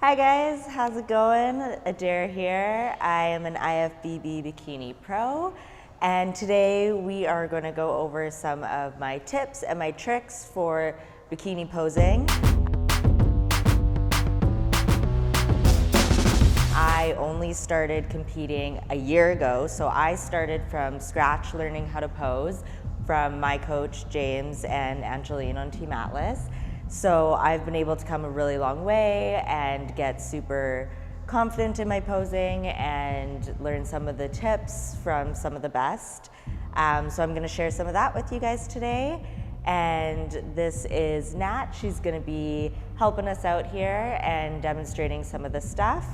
Hi guys, how's it going? ADAIR here. I am an IFBB Bikini Pro, and today we are going to go over some of my tips and my tricks for bikini posing. I only started competing a year ago, so I started from scratch learning how to pose from my coach James and Angeline on Team Atlas. So I've been able to come a really long way and get super confident in my posing and learn some of the tips from some of the best. So I'm going to share some of that with you guys today. And this is Nat. She's going to be helping us out here and demonstrating some of the stuff.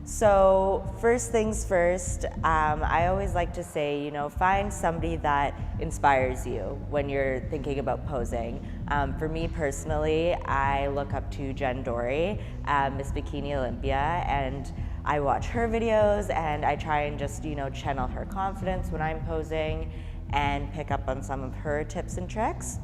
So first things first, I always like to say, find somebody that inspires you when you're thinking about posing. For me personally, I look up to Jen Dory, Miss Bikini Olympia, and I watch her videos and I try and just, channel her confidence when I'm posing and pick up on some of her tips and tricks.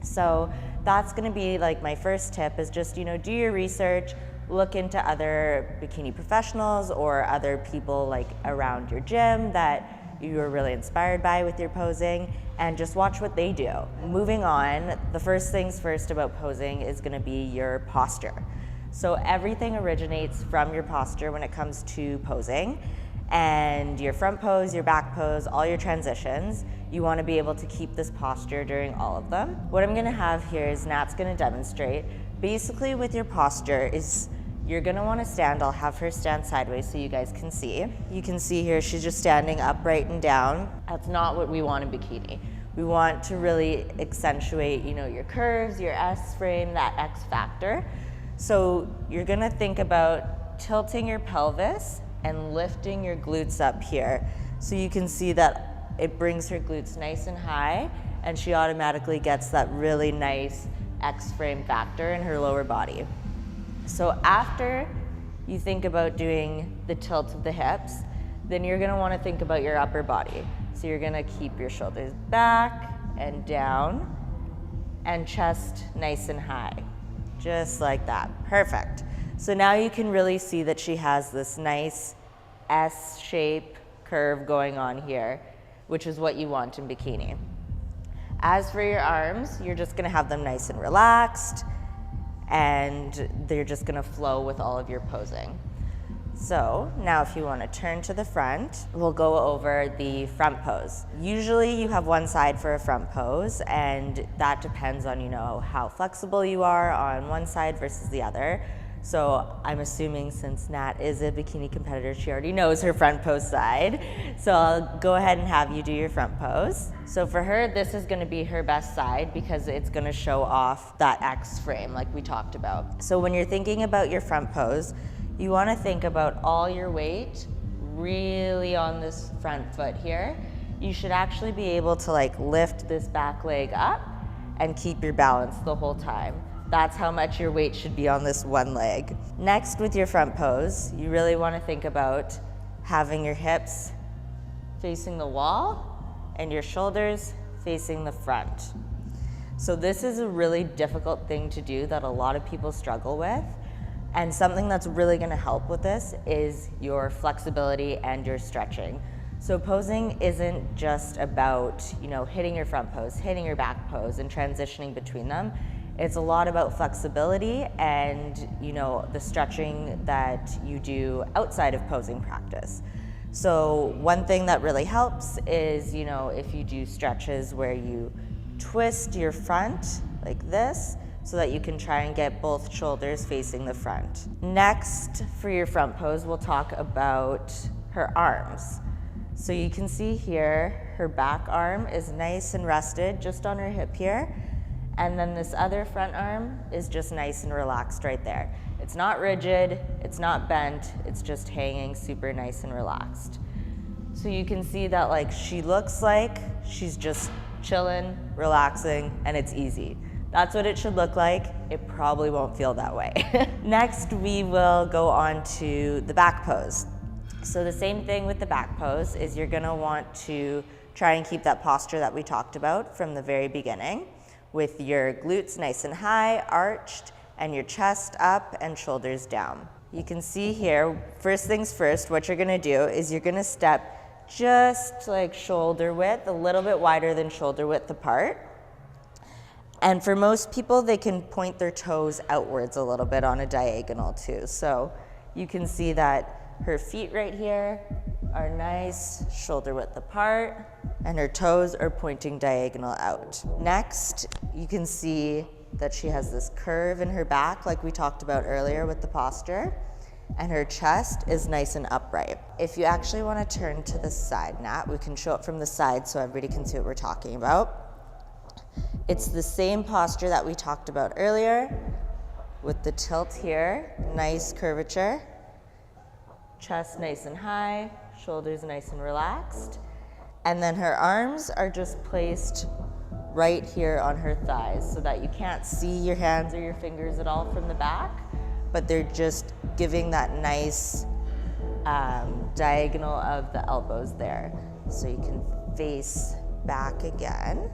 So that's gonna be like my first tip is just, do your research. Look into other bikini professionals or other people like around your gym that you're really inspired by with your posing, and just watch what they do. Moving on, the first things first about posing is going to be your posture. So everything originates from your posture when it comes to posing, and your front pose, your back pose, all your transitions, you want to be able to keep this posture during all of them. What I'm going to have here is Nat's going to demonstrate. Basically with your posture is you're gonna wanna stand. I'll have her stand sideways so you guys can see. You can see here she's just standing upright and down. That's not what we want in bikini. We want to really accentuate, your curves, your S frame, that X factor. So you're gonna think about tilting your pelvis and lifting your glutes up here. So you can see that it brings her glutes nice and high, and she automatically gets that really nice X frame factor in her lower body. So after you think about doing the tilt of the hips, then you're gonna wanna think about your upper body. So you're gonna keep your shoulders back and down and chest nice and high, just like that. Perfect. So now you can really see that she has this nice S-shape curve going on here, which is what you want in bikini. As for your arms, you're just gonna have them nice and relaxed, and they're just gonna flow with all of your posing. So now if you wanna turn to the front, we'll go over the front pose. Usually you have one side for a front pose, and that depends on how flexible you are on one side versus the other. So I'm assuming since Nat is a bikini competitor, she already knows her front pose side. So I'll go ahead and have you do your front pose. So for her, this is gonna be her best side because it's gonna show off that X frame like we talked about. So when you're thinking about your front pose, you wanna think about all your weight really on this front foot here. You should actually be able to lift this back leg up and keep your balance the whole time. That's how much your weight should be on this one leg. Next, with your front pose, you really want to think about having your hips facing the wall and your shoulders facing the front. So this is a really difficult thing to do that a lot of people struggle with. And something that's really going to help with this is your flexibility and your stretching. So posing isn't just about, hitting your front pose, hitting your back pose, and transitioning between them. It's a lot about flexibility and, the stretching that you do outside of posing practice. So one thing that really helps is, if you do stretches where you twist your front like this so that you can try and get both shoulders facing the front. Next, for your front pose, we'll talk about her arms. So you can see here, her back arm is nice and rested just on her hip here. And then this other front arm is just nice and relaxed right there. It's not rigid, it's not bent, it's just hanging super nice and relaxed. So you can see that she looks like she's just chilling, relaxing, and it's easy. That's what it should look like. It probably won't feel that way. Next, we will go on to the back pose. So the same thing with the back pose is you're gonna want to try and keep that posture that we talked about from the very beginning, with your glutes nice and high, arched, and your chest up and shoulders down. You can see here, first things first, what you're gonna do is you're gonna step just like shoulder width, a little bit wider than shoulder width apart. And for most people, they can point their toes outwards a little bit on a diagonal too. So you can see that her feet right here are nice shoulder width apart and her toes are pointing diagonal out. Next, you can see that she has this curve in her back like we talked about earlier with the posture, and her chest is nice and upright. If you actually want to turn to the side, Nat, we can show it from the side so everybody can see what we're talking about. It's the same posture that we talked about earlier with the tilt here, nice curvature, chest nice and high, shoulders nice and relaxed, and then her arms are just placed right here on her thighs so that you can't see your hands or your fingers at all from the back, but they're just giving that nice diagonal of the elbows there. So you can face back again,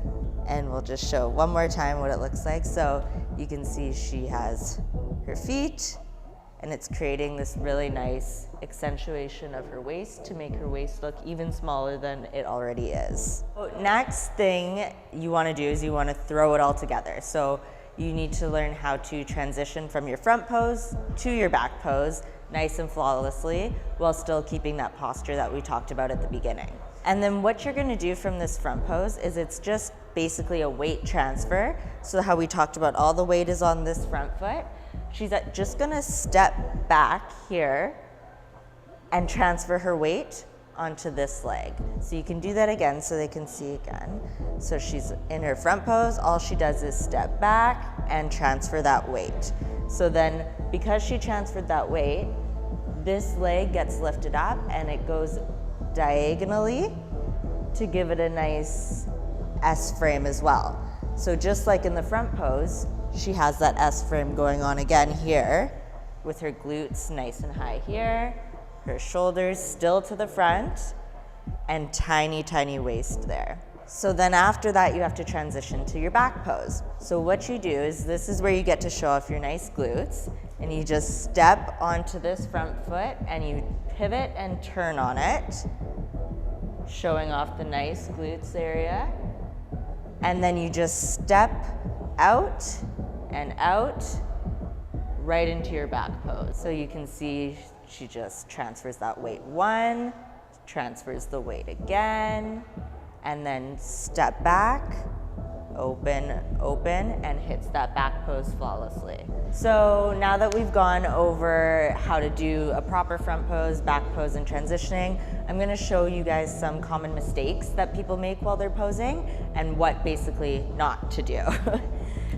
and we'll just show one more time what it looks like. So you can see she has her feet, and it's creating this really nice accentuation of her waist to make her waist look even smaller than it already is. Next thing you want to do is you want to throw it all together. So you need to learn how to transition from your front pose to your back pose nice and flawlessly while still keeping that posture that we talked about at the beginning. And then what you're going to do from this front pose is it's just basically a weight transfer. So how we talked about all the weight is on this front foot. She's just gonna step back here and transfer her weight onto this leg. So you can do that again so they can see again. So she's in her front pose, all she does is step back and transfer that weight. So then because she transferred that weight, this leg gets lifted up and it goes diagonally to give it a nice S frame as well. So just like in the front pose, she has that S frame going on again here with her glutes nice and high here, her shoulders still to the front, and tiny, tiny waist there. So then after that, you have to transition to your back pose. So what you do is this is where you get to show off your nice glutes, and you just step onto this front foot and you pivot and turn on it, showing off the nice glutes area. And then you just step out and out right into your back pose. So you can see she just transfers that weight one, transfers the weight again, and then step back, open, open, and hits that back pose flawlessly. So now that we've gone over how to do a proper front pose, back pose, and transitioning, I'm gonna show you guys some common mistakes that people make while they're posing and what basically not to do.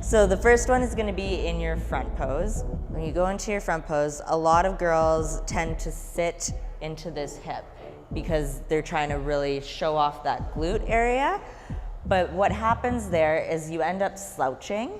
So the first one is gonna be in your front pose. When you go into your front pose, a lot of girls tend to sit into this hip because they're trying to really show off that glute area. But what happens there is you end up slouching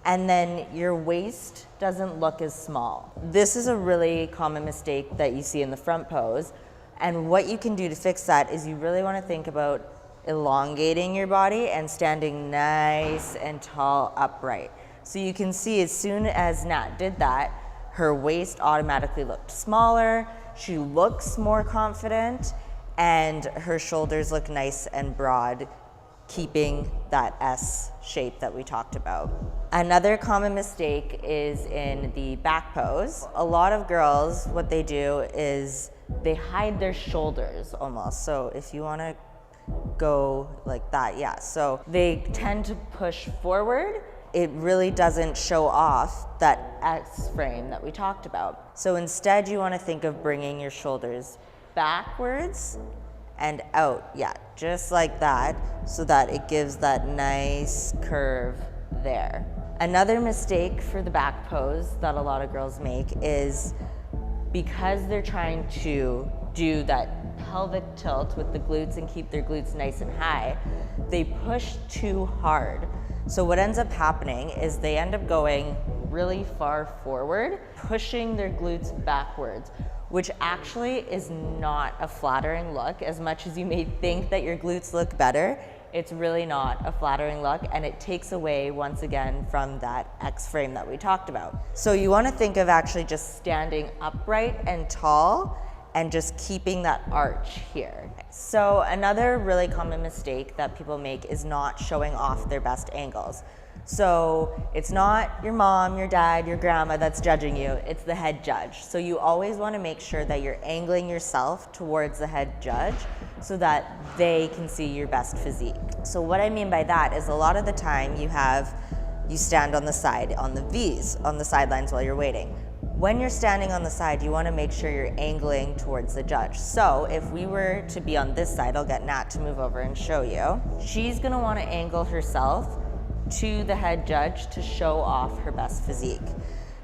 and then your waist doesn't look as small. This is a really common mistake that you see in the front pose. And what you can do to fix that is you really wanna think about elongating your body and standing nice and tall upright. So you can see as soon as Nat did that, her waist automatically looked smaller, she looks more confident, and her shoulders look nice and broad, keeping that S shape that we talked about. Another common mistake is in the back pose. A lot of girls, what they do is they hide their shoulders almost. So if you wanna go like that, yeah. So they tend to push forward. It really doesn't show off that S frame that we talked about. So instead you wanna think of bringing your shoulders backwards and out, yeah, just like that, so that it gives that nice curve there. Another mistake for the back pose that a lot of girls make is because they're trying to do that pelvic tilt with the glutes and keep their glutes nice and high, they push too hard. So what ends up happening is they end up going really far forward, pushing their glutes backwards, which actually is not a flattering look. As much as you may think that your glutes look better, it's really not a flattering look, and it takes away, once again, from that X frame that we talked about. So you want to think of actually just standing upright and tall and just keeping that arch here. So another really common mistake that people make is not showing off their best angles. So it's not your mom, your dad, your grandma that's judging you, it's the head judge. So you always want to make sure that you're angling yourself towards the head judge so that they can see your best physique. So what I mean by that is a lot of the time you stand on the side, on the V's, on the sidelines while you're waiting. When you're standing on the side, you want to make sure you're angling towards the judge. So if we were to be on this side, I'll get Nat to move over and show you. She's going to want to angle herself to the head judge to show off her best physique.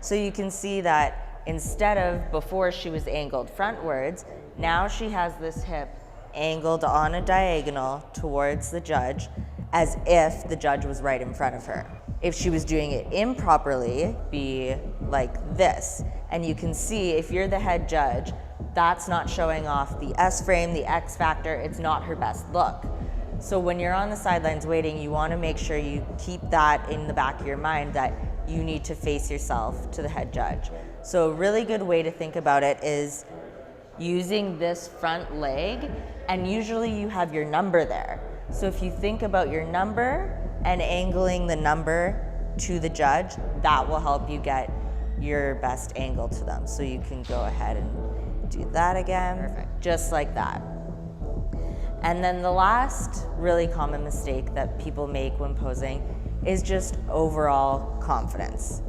So you can see that instead of before she was angled frontwards, now she has this hip angled on a diagonal towards the judge as if the judge was right in front of her. If she was doing it improperly, be like this. And you can see if you're the head judge, that's not showing off the S frame, the X factor, it's not her best look. So when you're on the sidelines waiting, you want to make sure you keep that in the back of your mind that you need to face yourself to the head judge. So a really good way to think about it is using this front leg, and usually you have your number there. So if you think about your number and angling the number to the judge, that will help you get your best angle to them. So you can go ahead and do that again. Perfect. Just like that. And then the last really common mistake that people make when posing is just overall confidence.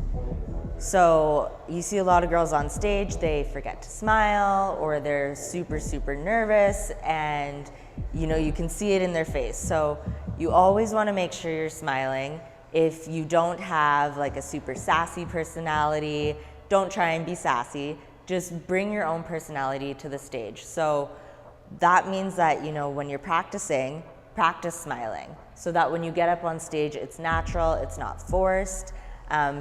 So you see a lot of girls on stage, they forget to smile or they're super, super nervous, and you can see it in their face. So you always want to make sure you're smiling. If you don't have like a super sassy personality, don't try and be sassy. Just bring your own personality to the stage. So that means that, when you're practicing, practice smiling so that when you get up on stage, it's natural, it's not forced,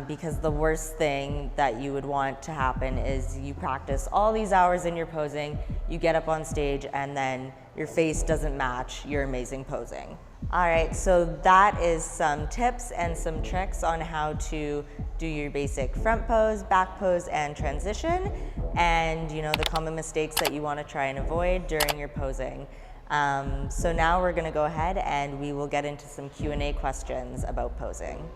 because the worst thing that you would want to happen is you practice all these hours in your posing, you get up on stage, and then your face doesn't match your amazing posing. All right, so that is some tips and some tricks on how to do your basic front pose, back pose, and transition, and the common mistakes that you want to try and avoid during your posing. So now we're going to go ahead and we will get into some Q&A questions about posing.